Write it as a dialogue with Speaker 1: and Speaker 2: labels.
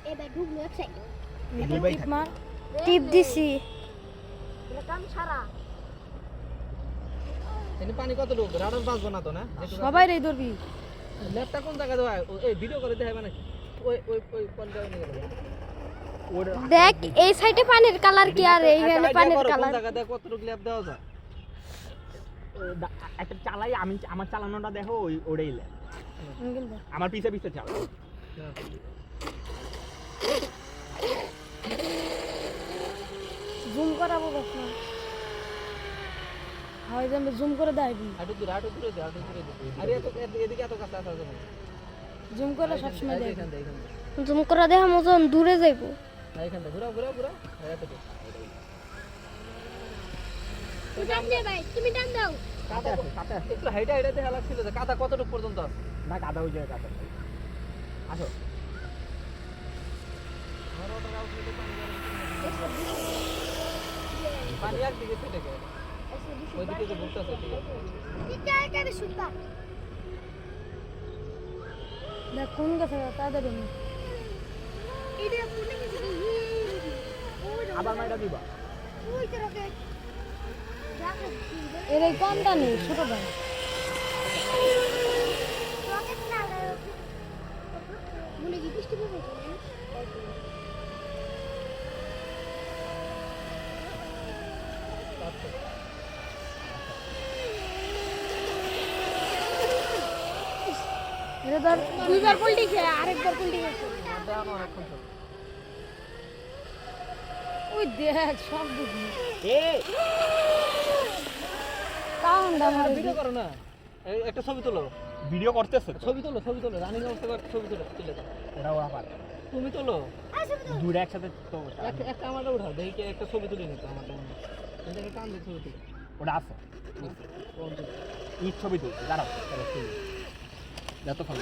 Speaker 1: এবার ঢুকলো এক সাইড
Speaker 2: টিপ মার
Speaker 3: টিপ দিছি
Speaker 1: এটা কাম সারা
Speaker 2: এনে পানি কত ঢুকবে রাডার বাজবো না তো না
Speaker 3: সবাই রে ধরবি
Speaker 2: ল্যাপটা কোন জায়গা দেওয়া এই ভিডিও করে দেখাবে নাকি ওই ওই ওই কোন জায়গায় নিয়ে গেল
Speaker 3: দেখ এই সাইডে পানির কালার কি আর এইখানে পানির কালার
Speaker 2: কোন জায়গা দেখ কতটুকু ল্যাপ দেওয়া যায়
Speaker 4: একটা চালাই আমি আমার চালানোটা দেখো ওই ওড়েই ল্যাপ আমার পিছে পিছে চালাও
Speaker 3: জুম করাবো কখন হয় যে আমি জুম করে দেখাবি
Speaker 2: হাঁটু দূরে দে আরে এত এদিকে এত কাছে আসা যাবে না
Speaker 3: জুম করে সব সময় দেখ
Speaker 2: এখান থেকে
Speaker 3: জুম করে দেখা মতন দূরে যাইবো
Speaker 2: এখান থেকে ঘুরা এত
Speaker 1: টান দে ভাই তুমি টান দাও
Speaker 2: কাটা আছে একটু হাইটা দেখা লাগছিল যে কাটা কতটুকু পর্যন্ত আছে
Speaker 4: না কাদা ওই জায়গায় কাদা আসো
Speaker 2: পানি এক দিকে চলে গেল ওই দিকে যে ঘুরতেছে ঠিক আছে
Speaker 1: এটা এটা শুনবা
Speaker 3: দেখ কোন গাছে তাদের
Speaker 1: এটা কোনে গেছে
Speaker 4: আবার মাইরা দিবা
Speaker 1: ওই তো রকেট রকেট
Speaker 3: এর এই কোনটা নেই ছোট ভাই
Speaker 1: রকেট না মনে কি বৃষ্টি পড়বে
Speaker 3: এটা ধর দুইবার পল্টি খেয়ে আরেকবার পল্টি খেয়েছে ওই দেখ সব বুঝি
Speaker 4: এ
Speaker 3: কাউন্ডা মার
Speaker 2: ভিডিও করো না একটা ছবি তোলো
Speaker 4: ভিডিও করতেছ
Speaker 2: ছবি তোলো রানিং অবস্থা ছবি তুলে দাও
Speaker 4: ওরা ওরা পারে
Speaker 2: তুমি তোলো
Speaker 4: দূরে একসাথে তো
Speaker 2: একটা আমারটা উঠাও দেখি একটা ছবি তুলে নিতো আমারটা মনে হয় এটাকে টান দিয়ে ছবি তুলে
Speaker 4: ওটা আছে ঈদ ছবি তুলছি দাঁড়াও যতক্ষণ